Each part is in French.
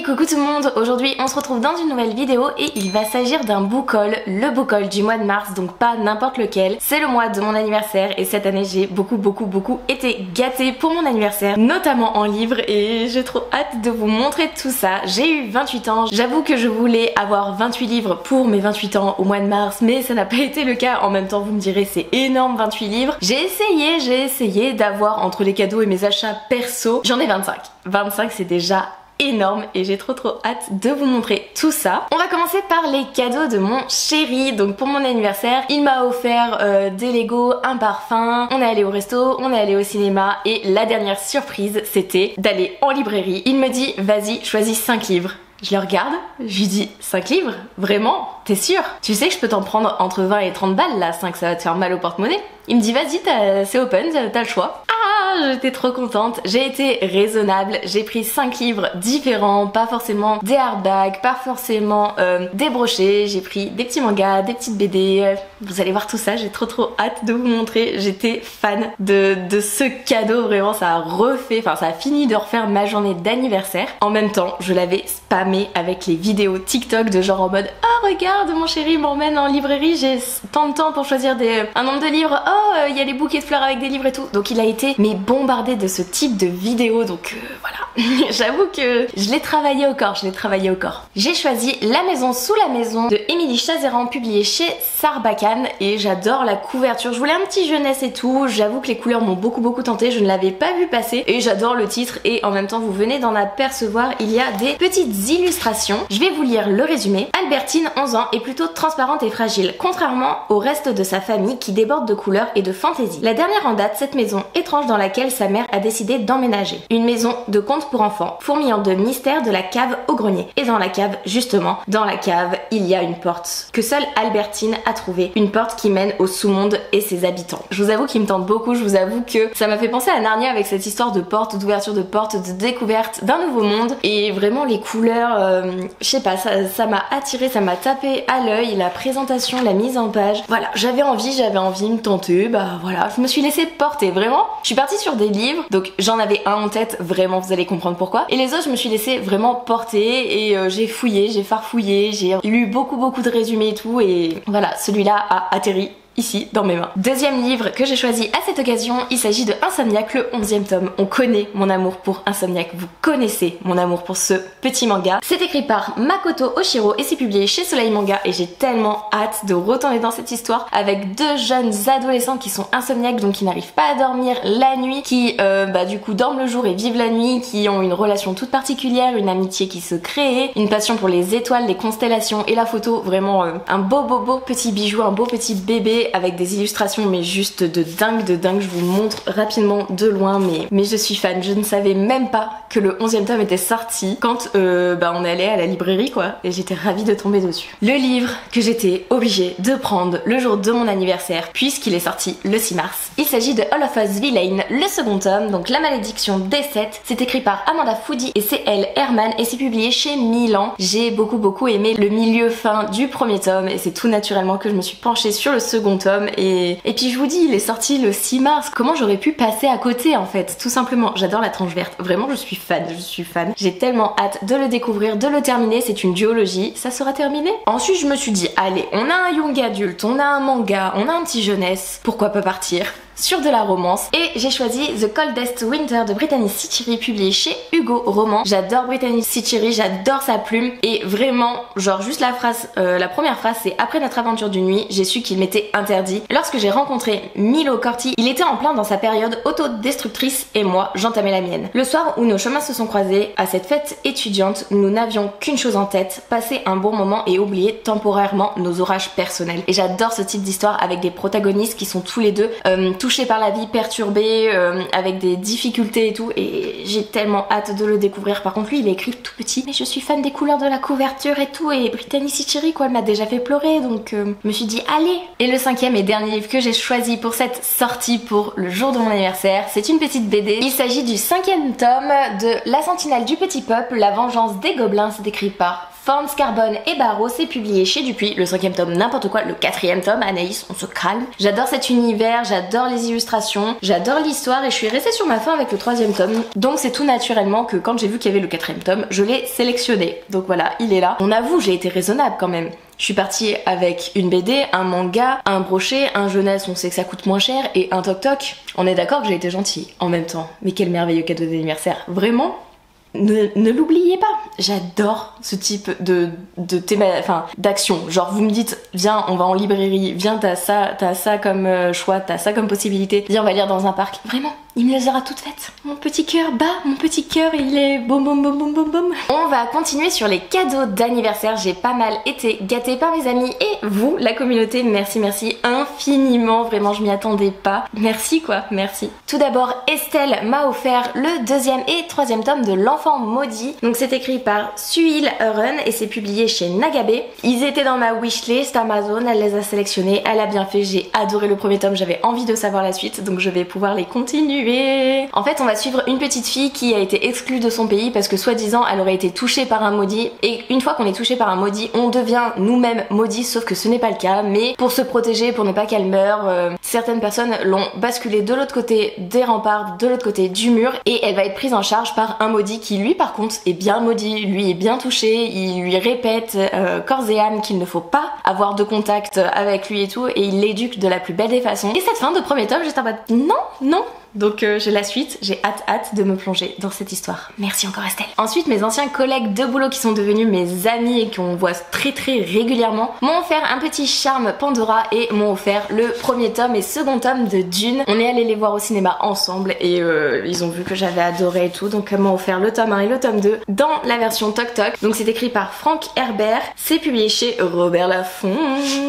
coucou tout le monde, aujourd'hui on se retrouve dans une nouvelle vidéo et il va s'agir d'un book haul, le book haul du mois de mars, donc pas n'importe lequel. C'est le mois de mon anniversaire et cette année j'ai beaucoup été gâtée pour mon anniversaire, notamment en livres, et j'ai trop hâte de vous montrer tout ça. J'ai eu 28 ans, j'avoue que je voulais avoir 28 livres pour mes 28 ans au mois de mars, mais ça n'a pas été le cas. En même temps vous me direz c'est énorme 28 livres. J'ai essayé d'avoir entre les cadeaux et mes achats perso, j'en ai 25. 25 c'est déjà énorme et j'ai trop hâte de vous montrer tout ça. On va commencer par les cadeaux de mon chéri. Donc pour mon anniversaire, il m'a offert des Lego, un parfum, on est allé au resto, on est allé au cinéma et la dernière surprise c'était d'aller en librairie. Il me dit vas-y choisis 5 livres. Je le regarde, je lui dis 5 livres? Vraiment? T'es sûr? Tu sais que je peux t'en prendre entre 20 et 30 balles là, 5 ça va te faire mal au porte-monnaie. Il me dit vas-y c'est open, t'as le choix. J'étais trop contente, j'ai été raisonnable, j'ai pris 5 livres différents, pas forcément des hardbacks, pas forcément des brochets, j'ai pris des petits mangas, des petites BD, vous allez voir tout ça, j'ai trop hâte de vous montrer. J'étais fan de ce cadeau, vraiment ça a refait, enfin ça a fini de refaire ma journée d'anniversaire. En même temps je l'avais spammé avec les vidéos TikTok de genre en mode ah regarde mon chéri m'emmène en librairie, j'ai tant de temps pour choisir un nombre de livres, oh il y a les bouquets de fleurs avec des livres et tout. Donc il a été mais bombardé de ce type de vidéos, donc voilà. J'avoue que je l'ai travaillé au corps, J'ai choisi La maison sous la maison de Émilie Chazeran, publié chez Sarbacane, et j'adore la couverture. Je voulais un petit jeunesse et tout, j'avoue que les couleurs m'ont beaucoup tenté, je ne l'avais pas vu passer et j'adore le titre, et en même temps vous venez d'en apercevoir, il y a des petites illustrations. Je vais vous lire le résumé. Albertine, 11 ans, est plutôt transparente et fragile, contrairement au reste de sa famille qui déborde de couleurs et de fantaisie. La dernière en date, cette maison étrange dans laquelle sa mère a décidé d'emménager. Une maison de contes pour enfants, fourmillant de mystères de la cave au grenier. Et dans la cave, justement, dans la cave, il y a une porte que seule Albertine a trouvée. Une porte qui mène au sous-monde et ses habitants. Je vous avoue qu'il me tente beaucoup, je vous avoue que ça m'a fait penser à Narnia avec cette histoire de porte, d'ouverture de porte, de découverte d'un nouveau monde. Et vraiment les couleurs, je sais pas, ça m'a attiré, ça m'a tapé à l'œil, la présentation, la mise en page. Voilà, j'avais envie de me tenter, bah voilà, je me suis laissée porter, vraiment. Je suis partie sur des livres, donc j'en avais un en tête, vraiment vous allez comprendre pourquoi, et les autres je me suis laissée vraiment porter et j'ai fouillé, j'ai farfouillé, j'ai lu beaucoup de résumés et tout, et voilà, celui-là a atterri ici dans mes mains. Deuxième livre que j'ai choisi à cette occasion, il s'agit de Insomniac, le 11e tome. On connaît mon amour pour Insomniac, vous connaissez mon amour pour ce petit manga. C'est écrit par Makoto Oshiro et c'est publié chez Soleil Manga, et j'ai tellement hâte de retomber dans cette histoire avec deux jeunes adolescents qui sont insomniaques, donc qui n'arrivent pas à dormir la nuit, qui du coup dorment le jour et vivent la nuit, qui ont une relation toute particulière, une amitié qui se crée, une passion pour les étoiles, les constellations et la photo. Vraiment un beau petit bijou, un beau petit bébé avec des illustrations mais juste de dingue. Je vous montre rapidement de loin, mais je suis fan. Je ne savais même pas que le 11e tome était sorti quand on allait à la librairie quoi, et j'étais ravie de tomber dessus. Le livre que j'étais obligée de prendre le jour de mon anniversaire puisqu'il est sorti le 6 mars. Il s'agit de All of Us Villain, le second tome, donc La malédiction des 7. C'est écrit par Amanda Foody et c'est elle Herman, et c'est publié chez Milan. J'ai beaucoup aimé le milieu fin du premier tome et c'est tout naturellement que je me suis penchée sur le second tome, et puis je vous dis, il est sorti le 6 mars, comment j'aurais pu passer à côté en fait, tout simplement. J'adore la tranche verte, vraiment je suis fan. J'ai tellement hâte de le découvrir, de le terminer. C'est une duologie, ça sera terminé. Ensuite je me suis dit allez, on a un young adulte, on a un manga, on a un petit jeunesse, pourquoi pas partir sur de la romance, et j'ai choisi The Coldest Winter de Brittany Sitchiri, publié chez Hugo Roman. J'adore Brittany Sitchiri, j'adore sa plume, et vraiment genre juste la première phrase c'est: après notre aventure d'une nuit, j'ai su qu'il m'était interdit. Lorsque j'ai rencontré Milo Corti, il était en plein dans sa période autodestructrice et moi j'entamais la mienne. Le soir où nos chemins se sont croisés à cette fête étudiante, nous n'avions qu'une chose en tête: passer un bon moment et oublier temporairement nos orages personnels. Et j'adore ce type d'histoire avec des protagonistes qui sont tous les deux touchés par la vie, perturbés, avec des difficultés et tout, et j'ai tellement hâte de le découvrir. Par contre lui il est écrit tout petit, mais je suis fan des couleurs de la couverture et tout, et Brittany Sitchiri quoi, elle m'a déjà fait pleurer, donc je me suis dit allez. Et le cinquième et dernier livre que j'ai choisi pour cette sortie pour le jour de mon anniversaire, c'est une petite BD. Il s'agit du 5e tome de La Sentinelle du Petit Peuple, La vengeance des gobelins. C'est écrit par Formes, Carbone et Barreaux, c'est publié chez Dupuis, le 5e tome n'importe quoi, le 4e tome, Anaïs, on se calme. J'adore cet univers, j'adore les illustrations, j'adore l'histoire et je suis restée sur ma faim avec le 3e tome. Donc c'est tout naturellement que quand j'ai vu qu'il y avait le 4e tome, je l'ai sélectionné. Donc voilà, il est là. On avoue, j'ai été raisonnable quand même. Je suis partie avec une BD, un manga, un brochet, un jeunesse, on sait que ça coûte moins cher, et un toc-toc. On est d'accord que j'ai été gentille en même temps. Mais quel merveilleux cadeau d'anniversaire. Vraiment, ne l'oubliez pas. J'adore ce type de thème, enfin d'action. Genre vous me dites, viens, on va en librairie, viens, t'as ça comme choix, t'as ça comme possibilité, viens, on va lire dans un parc. Vraiment, il me les aura toutes faites. Mon petit cœur bat, mon petit cœur, il est boum boum boum boum boum boum. On va continuer sur les cadeaux d'anniversaire. J'ai pas mal été gâtée par mes amis et vous, la communauté. Merci, merci infiniment. Vraiment, je m'y attendais pas. Merci quoi, merci. Tout d'abord, Estelle m'a offert le 2e et 3e tome de L'Enfant Maudit. Donc c'est écrit par Suil Euren et c'est publié chez Nagabe. Ils étaient dans ma wishlist Amazon, elle les a sélectionnés, elle a bien fait, j'ai adoré le 1er tome, j'avais envie de savoir la suite, donc je vais pouvoir les continuer. En fait, on va suivre une petite fille qui a été exclue de son pays parce que soi-disant elle aurait été touchée par un maudit, et une fois qu'on est touché par un maudit, on devient nous-mêmes maudits, sauf que ce n'est pas le cas. Mais pour se protéger, pour ne pas qu'elle meure, certaines personnes l'ont basculée de l'autre côté des remparts, de l'autre côté du mur, et elle va être prise en charge par un maudit qui lui par contre est bien maudit, lui est bien touché, il lui répète corps et âme qu'il ne faut pas avoir de contact avec lui et tout, et il l'éduque de la plus belle des façons. Et cette fin de 1er tome, j'étais en mode non, non. Donc j'ai la suite, j'ai hâte de me plonger dans cette histoire. Merci encore Estelle. Ensuite, mes anciens collègues de boulot qui sont devenus mes amis et qu'on voit très régulièrement m'ont offert un petit charme Pandora et m'ont offert le 1er tome et 2e tome de Dune. On est allé les voir au cinéma ensemble et ils ont vu que j'avais adoré et tout, donc elles m'ont offert le tome 1 et le tome 2 dans la version Toc Toc. Donc c'est écrit par Frank Herbert, c'est publié chez Robert Laffont,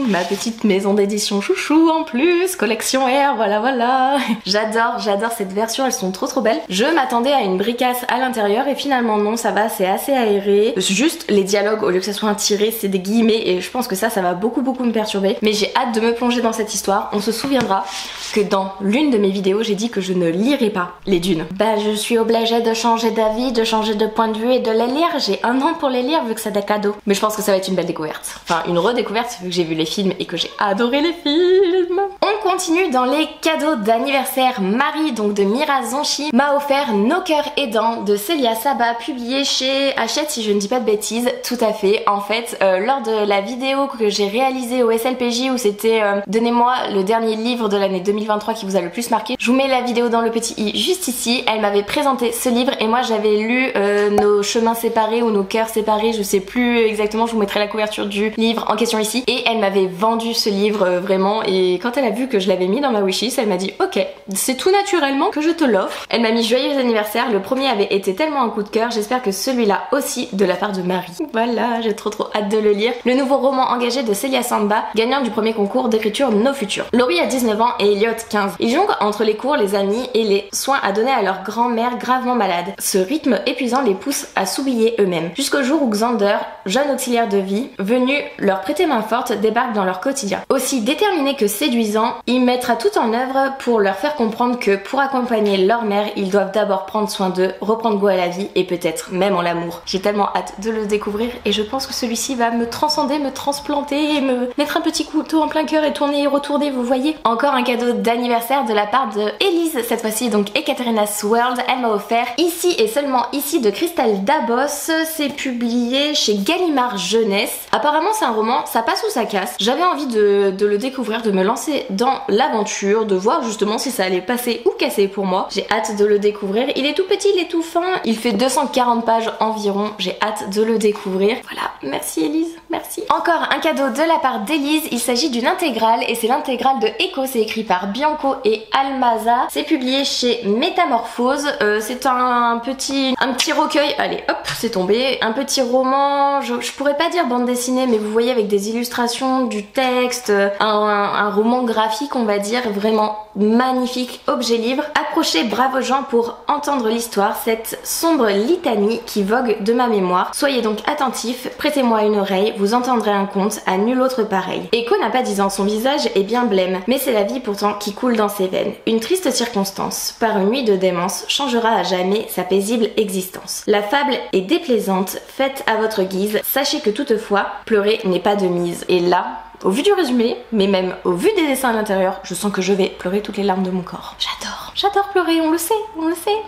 ma petite maison d'édition chouchou en plus, collection R, voilà. J'adore cette version, elles sont trop belles. Je m'attendais à une bricasse à l'intérieur et finalement non, ça va, c'est assez aéré. Juste les dialogues, au lieu que ça soit un tiré, c'est des guillemets et je pense que ça va beaucoup me perturber. Mais j'ai hâte de me plonger dans cette histoire. On se souviendra que dans l'une de mes vidéos, j'ai dit que je ne lirais pas les Dunes. Bah je suis obligée de changer d'avis, de changer de point de vue et de les lire. J'ai 1 an pour les lire vu que c'est des cadeaux. Mais je pense que ça va être une belle découverte. Enfin une redécouverte vu que j'ai vu les films et que j'ai adoré les films. On continue dans les cadeaux d'anniversaire. Marie, donc de Mira Zonchi, m'a offert Nos cœurs aidants de Célia Saba, publié chez Hachette si je ne dis pas de bêtises. Tout à fait. En fait, lors de la vidéo que j'ai réalisée au SLPJ où c'était donnez-moi le dernier livre de l'année 2023 qui vous a le plus marqué, je vous mets la vidéo dans le petit i juste ici. Elle m'avait présenté ce livre et moi j'avais lu Nos chemins séparés ou Nos cœurs séparés, je sais plus exactement, je vous mettrai la couverture du livre en question ici, et elle m'avait vendu ce livre vraiment, et quand elle a vu que je l'avais mis dans ma wishlist, elle m'a dit ok, c'est tout naturellement que je te l'offre. Elle m'a mis joyeux anniversaire, le premier avait été tellement un coup de cœur, j'espère que celui-là aussi de la part de Marie. Voilà, j'ai trop hâte de le lire. Le nouveau roman engagé de Célia Samba, gagnant du premier concours d'écriture Nos Futurs. Laurie a 19 ans et Elliot 15. Ils jonglent entre les cours, les amis et les soins à donner à leur grand-mère gravement malade. Ce rythme épuisant les pousse à s'oublier eux-mêmes. Jusqu'au jour où Xander, jeune auxiliaire de vie, venu leur prêter main forte, débarque dans leur quotidien. Aussi déterminé que séduisant, il mettra tout en œuvre pour leur faire comprendre que pour accompagner leur mère, ils doivent d'abord prendre soin d'eux, reprendre goût à la vie et peut-être même en l'amour. J'ai tellement hâte de le découvrir et je pense que celui-ci va me transcender, me transplanter et me mettre un petit couteau en plein cœur et tourner et retourner, vous voyez. Encore un cadeau d'anniversaire de la part de Elise cette fois-ci, donc Ekaterina's World. Elle m'a offert Ici et seulement ici de Christelle Dabos. C'est publié chez Gallimard Jeunesse. Apparemment c'est un roman, ça passe ou ça casse. J'avais envie de le découvrir, de me lancer dans l'aventure, de voir justement si ça allait passer ou casser pour moi. J'ai hâte de le découvrir. Il est tout petit, il est tout fin. Il fait 240 pages environ. J'ai hâte de le découvrir. Voilà, merci Elise, merci. Encore un cadeau de la part d'Elise. Il s'agit d'une intégrale et c'est l'intégrale de Echo. C'est écrit par Bianco et Almaza. C'est publié chez Métamorphose. C'est un petit recueil. Allez, hop, c'est tombé. Un petit roman. Je pourrais pas dire bande dessinée, mais vous voyez avec des illustrations, du texte, un roman graphique, on va dire, vraiment magnifique, objectif. Objet Livre. Approchez braves gens pour entendre l'histoire, cette sombre litanie qui vogue de ma mémoire. Soyez donc attentifs, prêtez-moi une oreille, vous entendrez un conte à nul autre pareil. Echo n'a pas 10 ans, son visage est bien blême, mais c'est la vie pourtant qui coule dans ses veines. Une triste circonstance, par une nuit de démence, changera à jamais sa paisible existence. La fable est déplaisante, faite à votre guise, sachez que toutefois, pleurer n'est pas de mise. Et là, au vu du résumé, mais même au vu des dessins à l'intérieur, je sens que je vais pleurer toutes les larmes de mon corps. J'adore pleurer, on le sait.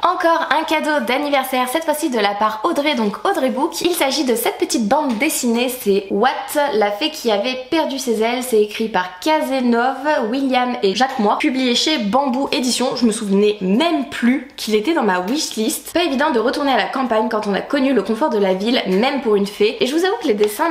Encore un cadeau d'anniversaire, cette fois-ci de la part Audrey, donc Audrey Book. Il s'agit de cette petite bande dessinée, c'est What, la fée qui avait perdu ses ailes. C'est écrit par Cazenove, William et Jacques Moy, publié chez Bambou Édition. Je me souvenais même plus qu'il était dans ma wishlist. Pas évident de retourner à la campagne quand on a connu le confort de la ville, même pour une fée. Et je vous avoue que les dessins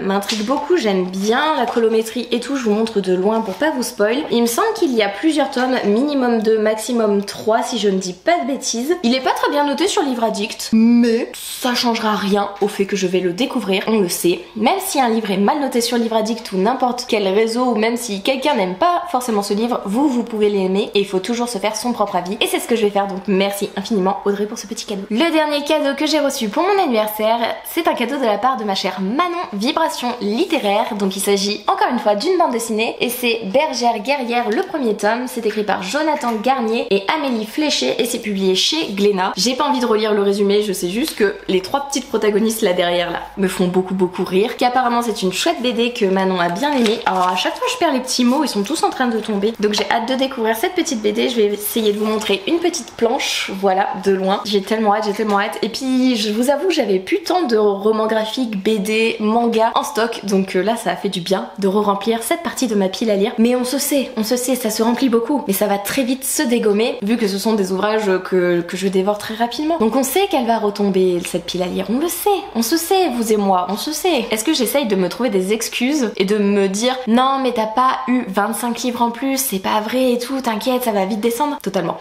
m'intriguent beaucoup, j'aime bien la colométrie et tout, je vous montre de loin pour pas vous spoil. Il me semble qu'il y a plusieurs tomes, minimum 2, maximum 3 si je ne dis pas de bêtises. Il est pas très bien noté sur Livre Addict, mais ça changera rien au fait que je vais le découvrir, on le sait. Même si un livre est mal noté sur Livre Addict ou n'importe quel réseau, ou même si quelqu'un n'aime pas forcément ce livre, vous pouvez l'aimer et il faut toujours se faire son propre avis. Et c'est ce que je vais faire, donc merci infiniment Audrey pour ce petit cadeau. Le dernier cadeau que j'ai reçu pour mon anniversaire, c'est un cadeau de la part de ma chère Manon, Vibration littéraire. Donc il s'agit encore une fois d'une bande dessinée et c'est Bergère guerrière, le premier tome. C'est écrit par Jonathan Garnier et Amélie Fléché et c'est publié chez Glénat. J'ai pas envie de relire le résumé, je sais juste que les 3 petites protagonistes là derrière là me font beaucoup rire, qu'apparemment c'est une chouette BD que Manon a bien aimé. Alors à chaque fois je perds les petits mots, ils sont tous en train de tomber, donc j'ai hâte de découvrir cette petite BD. Je vais essayer de vous montrer une petite planche, voilà, de loin. J'ai tellement hâte. Et puis je vous avoue, j'avais plus tant de romans graphiques, BD, manga en stock, donc là ça a fait du bien de re-remplir cette partie de ma pile à lire. Mais on se sait, ça se remplit beaucoup, mais ça va très vite se dégommer vu que ce sont des ouvrages que je dévore très rapidement. Donc on sait qu'elle va retomber cette pile à lire, on se sait, vous et moi, on se sait. Est-ce que j'essaye de me trouver des excuses et de me dire non mais t'as pas eu 25 livres en plus, c'est pas vrai et tout, t'inquiète, ça va vite descendre? Totalement.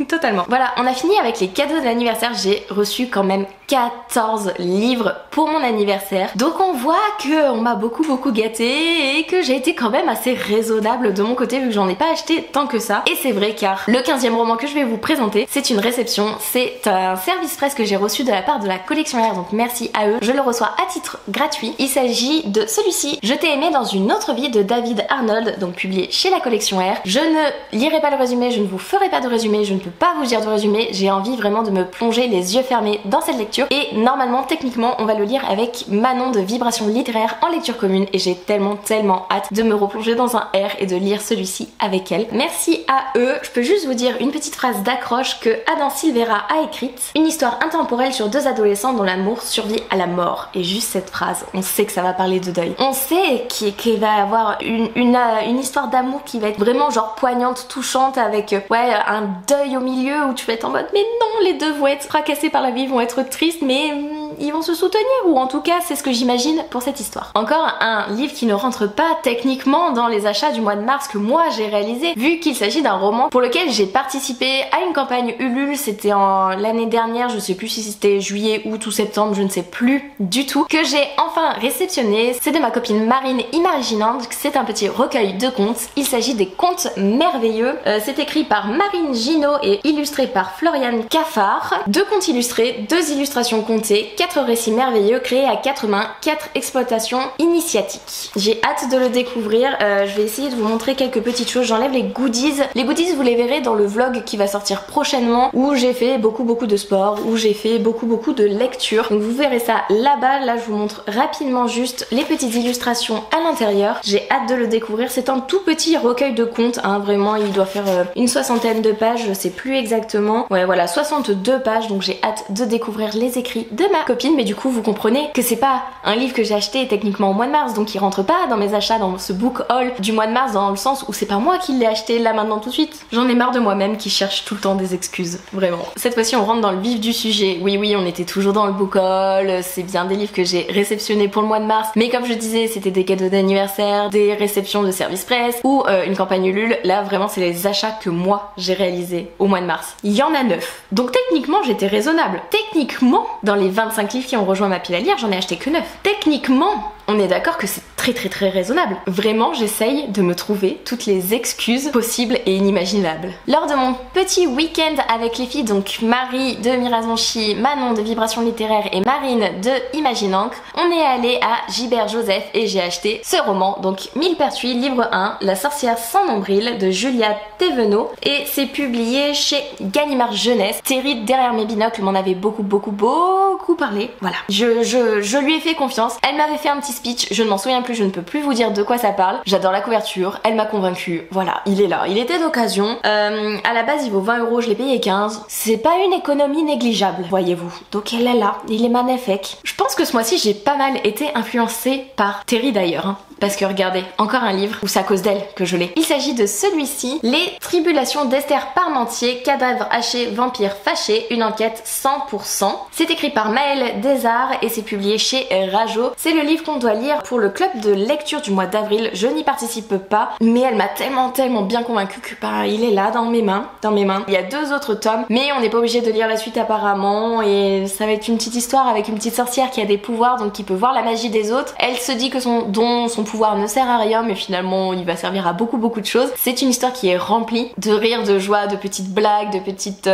Totalement. Voilà, on a fini avec les cadeaux de l'anniversaire. J'ai reçu quand même 14 livres pour mon anniversaire. Donc on voit que on m'a beaucoup gâtée et que j'ai été quand même assez raisonnable de mon côté vu que j'en ai pas acheté tant que ça. Et c'est vrai car le 15e roman que je vais vous présenter, c'est une réception, c'est un service presse que j'ai reçu de la part de la collection R, donc merci à eux. Je le reçois à titre gratuit. Il s'agit de celui-ci, Je t'ai aimé dans une autre vie de David Arnold, donc publié chez la collection R. Je ne lirai pas le résumé, je ne vous ferai pas de résumé, je ne peux pas vous dire de résumé, j'ai envie vraiment de me plonger les yeux fermés dans cette lecture et normalement techniquement on va le lire avec Manon de Vibration littéraire en lecture commune et j'ai tellement hâte de me replonger dans un R et de lire celui-ci avec elle. Merci à eux. Je peux juste vous dire une petite phrase d'accroche que Adam Silvera a écrite, une histoire intemporelle sur 2 adolescents dont l'amour survit à la mort. Et juste cette phrase, on sait que ça va parler de deuil, on sait qu'il va y avoir une histoire d'amour qui va être vraiment genre poignante, touchante, avec ouais un deuil au milieu où tu vas être en mode mais non, les deux vont être fracassés par la vie, vont être tristes mais ils vont se soutenir, ou en tout cas c'est ce que j'imagine pour cette histoire. Encore un livre qui ne rentre pas techniquement dans les achats du mois de mars que moi j'ai réalisé, vu qu'il s'agit d'un roman pour lequel j'ai participé à une campagne Ulule, c'était l'année dernière, je sais plus si c'était juillet, août ou septembre, je ne sais plus du tout, que j'ai enfin réceptionné. C'est de ma copine Marine Imaginante, c'est un petit recueil de contes, il s'agit des Contes merveilleux, c'est écrit par Marine Gino et illustré par Floriane Caffard. 2 contes illustrés, 2 illustrations comptées, 4 récits merveilleux créés à 4 mains, 4 exploitations initiatiques. J'ai hâte de le découvrir, je vais essayer de vous montrer quelques petites choses. J'enlève les goodies. Les goodies vous les verrez dans le vlog qui va sortir prochainement où j'ai fait beaucoup de sport, où j'ai fait beaucoup de lecture. Donc vous verrez ça là-bas. Là je vous montre rapidement juste les petites illustrations à l'intérieur. J'ai hâte de le découvrir. C'est un tout petit recueil de contes, hein, vraiment il doit faire une 60aine de pages, je sais plus exactement. Ouais voilà, 62 pages, donc j'ai hâte de découvrir les écrits de ma copine. Mais du coup vous comprenez que c'est pas un livre que j'ai acheté techniquement au mois de mars, donc il rentre pas dans mes achats dans ce book haul du mois de mars, dans le sens où c'est pas moi qui l'ai acheté là maintenant tout de suite. J'en ai marre de moi-même qui cherche tout le temps des excuses, vraiment. Cette fois-ci on rentre dans le vif du sujet. Oui on était toujours dans le book haul, c'est bien des livres que j'ai réceptionnés pour le mois de mars, mais comme je disais c'était des cadeaux d'anniversaire, des réceptions de service presse ou une campagne Ulule. Là vraiment c'est les achats que moi j'ai réalisés au mois de mars. Il y en a 9, donc techniquement j'étais raisonnable. Techniquement dans les 25 livres qui ont rejoint ma pile à lire, j'en ai acheté que 9. Techniquement on est d'accord que c'est très raisonnable. Vraiment, j'essaye de me trouver toutes les excuses possibles et inimaginables. Lors de mon petit week-end avec les filles, donc Marie de Mirazonchi, Manon de Vibration Littéraire et Marine de Imagine Encre, on est allé à Gilbert Joseph et j'ai acheté ce roman, donc Millepertuis, livre 1, La sorcière sans nombril de Julia Thévenot, et c'est publié chez Gallimard Jeunesse. Terry derrière mes binocles m'en avait beaucoup parlé. Voilà, je lui ai fait confiance. Elle m'avait fait un petit speech, je ne m'en souviens plus, je ne peux plus vous dire de quoi ça parle. J'adore la couverture, elle m'a convaincue. Voilà, il est là, il était d'occasion. À la base il vaut 20 €, je l'ai payé 15. C'est pas une économie négligeable, voyez-vous. Donc elle est là, il est magnifique. Je pense que ce mois-ci j'ai pas mal été influencée par Terry d'ailleurs, hein. Parce que regardez, encore un livre où c'est à cause d'elle que je l'ai. Il s'agit de celui-ci, Les Tribulations d'Esther Parmentier, cadavre haché, vampire fâché, une enquête 100%. C'est écrit par Maëlle Desarts et c'est publié chez Rajo. C'est le livre qu'on doit lire pour le club de lecture du mois d'avril. Je n'y participe pas, mais elle m'a tellement bien convaincue que bah, il est là dans mes mains. Il y a 2 autres tomes, mais on n'est pas obligé de lire la suite apparemment et ça va être une petite histoire avec une petite sorcière qui a des pouvoirs, donc qui peut voir la magie des autres. Elle se dit que son pouvoir ne sert à rien, mais finalement il va servir à beaucoup de choses. C'est une histoire qui est remplie de rire, de joie, de petites blagues, de petites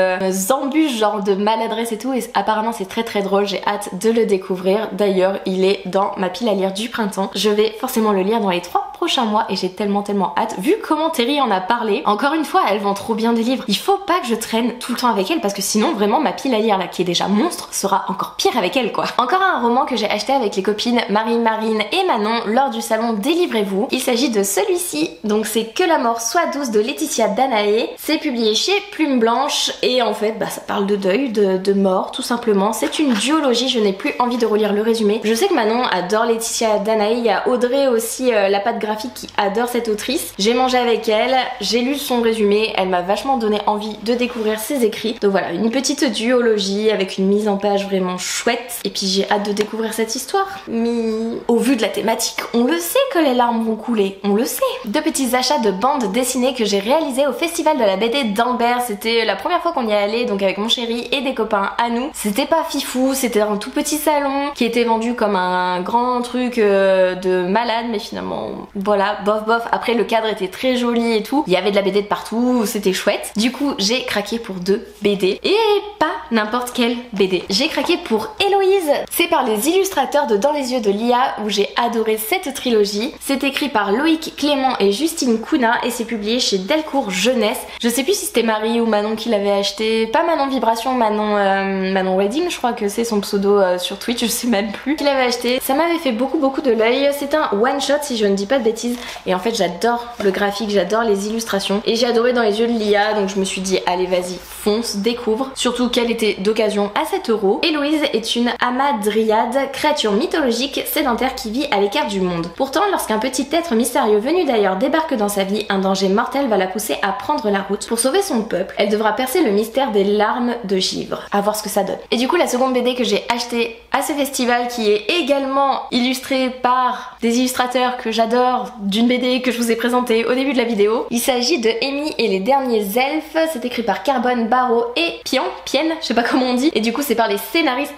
embûches, genre de maladresse et tout, et apparemment c'est très drôle. J'ai hâte de le découvrir. D'ailleurs il est dans ma pile à lire du printemps. Je vais forcément le lire dans les 3 prochains mois et j'ai tellement hâte. Vu comment Terry en a parlé, encore une fois elle vend trop bien des livres. Il faut pas que je traîne tout le temps avec elle parce que sinon vraiment ma pile à lire là qui est déjà monstre sera encore pire avec elle quoi. Encore un roman que j'ai acheté avec les copines Marine et Manon lors du salon Délivrez-vous. Il s'agit de celui-ci, donc c'est Que la mort soit douce de Laetitia Danaé. C'est publié chez Plume Blanche et en fait bah, ça parle de deuil, de mort tout simplement. C'est une duologie, je n'ai plus envie de relire le résumé. Je sais que Manon adore Laetitia Danaé, il y a Audrey aussi, la patte graphique qui adore cette autrice. J'ai mangé avec elle, j'ai lu son résumé, elle m'a vachement donné envie de découvrir ses écrits. Donc voilà, une petite duologie avec une mise en page vraiment chouette et puis j'ai hâte de découvrir cette histoire. Mais au vu de la thématique, on le sait que les larmes vont couler, on le sait. 2 petits achats de bandes dessinées que j'ai réalisés au festival de la BD d'Ambert. C'était la première fois qu'on y est allé, donc avec mon chéri et des copains à nous. C'était pas fifou, c'était un tout petit salon qui était vendu comme un grand truc de malade, mais finalement voilà, bof. Après le cadre était très joli et tout, il y avait de la BD de partout, c'était chouette. Du coup j'ai craqué pour 2 BD et pas n'importe quelle BD. J'ai craqué pour Héloïse, c'est par les illustrateurs de Dans les yeux de Lia où j'ai adoré cette trilogie. C'est écrit par Loïc Clément et Justine Kouna et c'est publié chez Delcourt Jeunesse. Je sais plus si c'était Marie ou Manon qui l'avait acheté, pas Manon Vibration, Manon Wedding je crois que c'est son pseudo sur Twitch, je sais même plus, qui l'avait acheté. Ça m'avait fait beaucoup de l'œil, c'est un one shot si je ne dis pas de bêtises et en fait j'adore le graphique, j'adore les illustrations et j'ai adoré Dans les yeux de Lia, donc je me suis dit allez vas-y fonce, découvre, surtout qu'elle était d'occasion à 7 €. Héloïse est une hamadryade, créature mythologique sédentaire qui vit à l'écart du monde. Pourtant, lorsqu'un petit être mystérieux venu d'ailleurs débarque dans sa vie, un danger mortel va la pousser à prendre la route. Pour sauver son peuple, elle devra percer le mystère des larmes de givre. À voir ce que ça donne. Et du coup, la seconde BD que j'ai achetée à ce festival, qui est également illustrée par des illustrateurs que j'adore, d'une BD que je vous ai présentée au début de la vidéo. Il s'agit de Amy et les derniers elfes. C'est écrit par Carbone, Barreau et Pienne, je sais pas comment on dit. Et du coup, c'est par les scénaristes,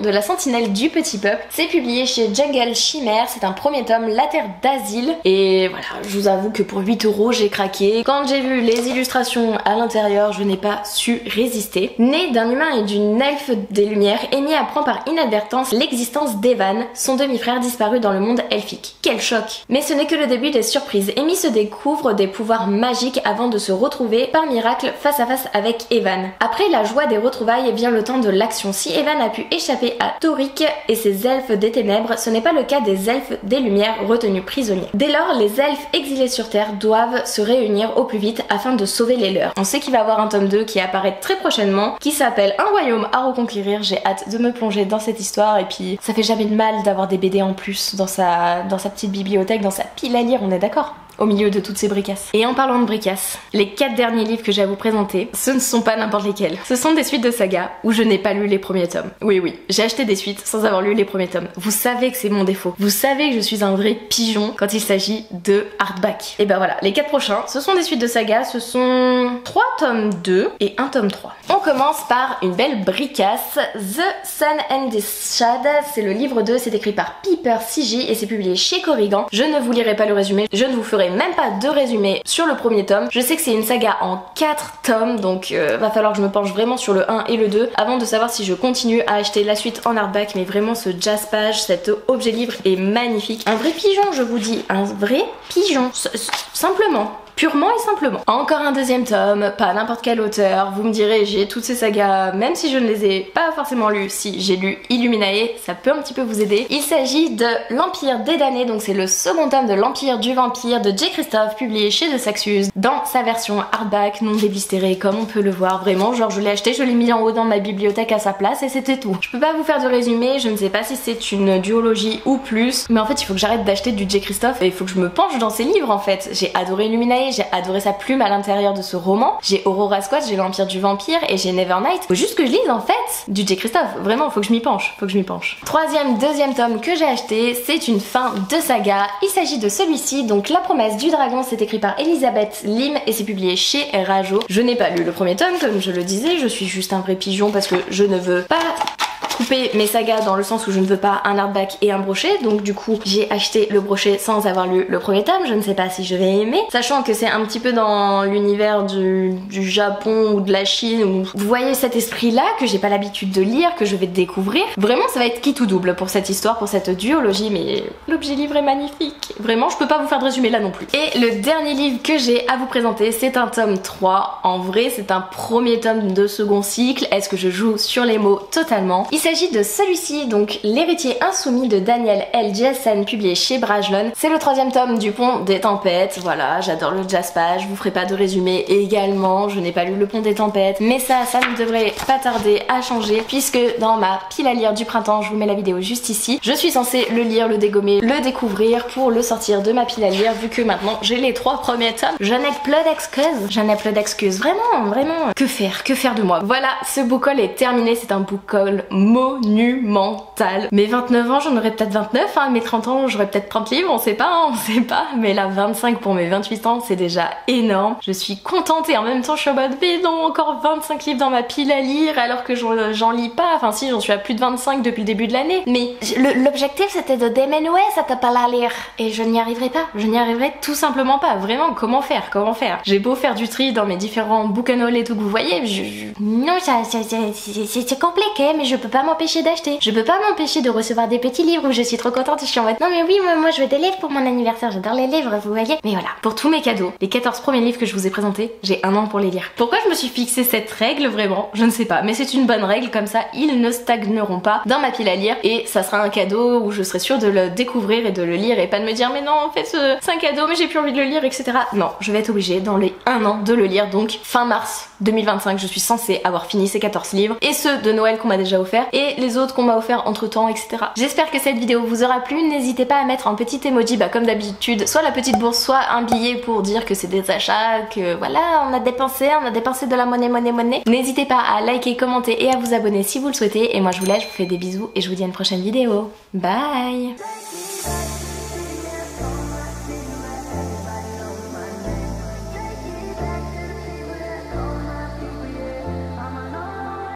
de la Sentinelle du Petit Peuple. C'est publié chez Jungle Chimère. C'est un premier tome, La Terre d'Asile. Et voilà, je vous avoue que pour 8 € j'ai craqué. Quand j'ai vu les illustrations à l'intérieur, je n'ai pas su résister. Née d'un humain et d'une elfe des Lumières, Amy apprend par inadvertance l'existence d'Evan, son demi-frère disparu dans le monde elfique. Quel choc! Mais ce n'est que le début des surprises. Amy se découvre des pouvoirs magiques avant de se retrouver par miracle face à face avec Evan. Après la joie des retrouvailles vient le temps de l'action. Si Evan a pu échapper à Toric et ses elfes des ténèbres, ce n'est pas le cas des elfes des Lumières retenus prisonniers. Dès lors, les elfes exilés sur Terre doivent se réunir au plus vite afin de sauver les leurs. On sait qu'il va y avoir un tome 2 qui apparaît très prochainement, qui s'appelle Un royaume à reconquérir. J'ai hâte de me plonger dans cette histoire et puis ça fait jamais de mal d'avoir des BD en plus dans sa petite bibliothèque, dans sa pile à lire, on est d'accord? au milieu de toutes ces bricasses. Et en parlant de bricasses, les 4 derniers livres que j'ai à vous présenter, ce ne sont pas n'importe lesquels. Ce sont des suites de sagas où je n'ai pas lu les premiers tomes. Oui, j'ai acheté des suites sans avoir lu les premiers tomes. Vous savez que c'est mon défaut. Vous savez que je suis un vrai pigeon quand il s'agit de hardback. Et ben voilà, les 4 prochains, ce sont des suites de sagas, ce sont 3 tomes 2 et 1 tome 3. On commence par une belle bricasse, The Sun and the Shade, c'est le livre 2, c'est écrit par Piper CJ et c'est publié chez Corrigan. Je ne vous lirai pas le résumé, je ne vous ferai même pas de résumé sur le premier tome. Je sais que c'est une saga en 4 tomes, donc va falloir que je me penche vraiment sur le 1 et le 2 avant de savoir si je continue à acheter la suite en hardback, mais vraiment ce jazz page, cet objet livre est magnifique. Un vrai pigeon, je vous dis, un vrai pigeon, simplement. Purement et simplement. Encore un deuxième tome, pas n'importe quel auteur, vous me direz j'ai toutes ces sagas, même si je ne les ai pas forcément lues, si j'ai lu Illuminae, ça peut un petit peu vous aider. Il s'agit de L'Empire des damnés, donc c'est le second tome de L'Empire du vampire de J. Christophe, publié chez The Saxus, dans sa version hardback, non déblistérée comme on peut le voir, vraiment, genre je l'ai acheté, je l'ai mis en haut dans ma bibliothèque à sa place et c'était tout. Je peux pas vous faire de résumé, je ne sais pas si c'est une duologie ou plus, mais en fait il faut que j'arrête d'acheter du J. Christophe et il faut que je me penche dans ses livres en fait. J'ai adoré Illuminae, j'ai adoré sa plume à l'intérieur de ce roman. J'ai Aurora Squad, j'ai L'Empire du vampire et j'ai Nevernight. Faut juste que je lise en fait du J. Christophe. Vraiment, faut que je m'y penche. Deuxième tome que j'ai acheté, c'est une fin de saga. Il s'agit de celui-ci, donc La promesse du dragon. C'est écrit par Elisabeth Lim et c'est publié chez Rajo. Je n'ai pas lu le premier tome, comme je le disais. Je suis juste un vrai pigeon parce que je ne veux pas couper mes sagas dans le sens où je ne veux pas un hardback et un brochet, donc du coup j'ai acheté le brochet sans avoir lu le premier tome. Je ne sais pas si je vais aimer, sachant que c'est un petit peu dans l'univers du Japon ou de la Chine, où vous voyez cet esprit là que j'ai pas l'habitude de lire, que je vais découvrir. Vraiment ça va être qui tout double pour cette histoire, pour cette duologie, mais l'objet livre est magnifique. Vraiment je peux pas vous faire de résumé là non plus. Et le dernier livre que j'ai à vous présenter, c'est un tome 3. En vrai c'est un premier tome de second cycle. Est-ce que je joue sur les mots? Totalement. Il s'agit de celui-ci, donc L'héritier insoumis de Daniel L. Jessen, publié chez Brajlon. C'est le 3e tome du Pont des Tempêtes. Voilà, j'adore le jazz page, je vous ferai pas de résumé également, je n'ai pas lu le Pont des Tempêtes, mais ça ne devrait pas tarder à changer puisque dans ma pile à lire du printemps, je vous mets la vidéo juste ici, je suis censée le lire, le dégommer, le découvrir pour le sortir de ma pile à lire vu que maintenant j'ai les 3 premiers tomes. Je n'ai plus d'excuses, vraiment, que faire de moi. Voilà, ce book haul est terminé, c'est un book haul monumental. Mes 29 ans, j'en aurais peut-être 29, hein. Mes 30 ans, j'aurais peut-être 30 livres, on sait pas, mais là 25 pour mes 28 ans, c'est déjà énorme. Je suis contente et en même temps je suis en mode mais non, encore 25 livres dans ma pile à lire alors que j'en lis pas, enfin si, j'en suis à plus de 25 depuis le début de l'année, mais l'objectif c'était de déménuer cette pile à lire et je n'y arriverai pas, je n'y arriverai tout simplement pas. Vraiment, comment faire? J'ai beau faire du tri dans mes différents book and haul et tout que vous voyez, non, c'est compliqué, mais je peux pas m'empêcher d'acheter. Je peux pas m'empêcher de recevoir des petits livres où je suis trop contente et je suis en mode non mais oui, moi je veux des livres pour mon anniversaire, j'adore les livres, vous voyez. Mais voilà, pour tous mes cadeaux, les 14 premiers livres que je vous ai présentés, j'ai 1 an pour les lire. Pourquoi je me suis fixé cette règle vraiment? Je ne sais pas, mais c'est une bonne règle, comme ça ils ne stagneront pas dans ma pile à lire et ça sera un cadeau où je serai sûre de le découvrir et de le lire et pas de me dire mais non en fait c'est un cadeau mais j'ai plus envie de le lire, etc. Non, je vais être obligée dans les 1 an de le lire, donc fin mars 2025 je suis censée avoir fini ces 14 livres et ceux de Noël qu'on m'a déjà offert et les autres qu'on m'a offert entre temps, etc. J'espère que cette vidéo vous aura plu, n'hésitez pas à mettre un petit emoji comme d'habitude, soit la petite bourse, soit un billet pour dire que c'est des achats, que voilà on a dépensé de la monnaie. N'hésitez pas à liker, commenter et à vous abonner si vous le souhaitez et moi je vous laisse, je vous fais des bisous et je vous dis à une prochaine vidéo. Bye.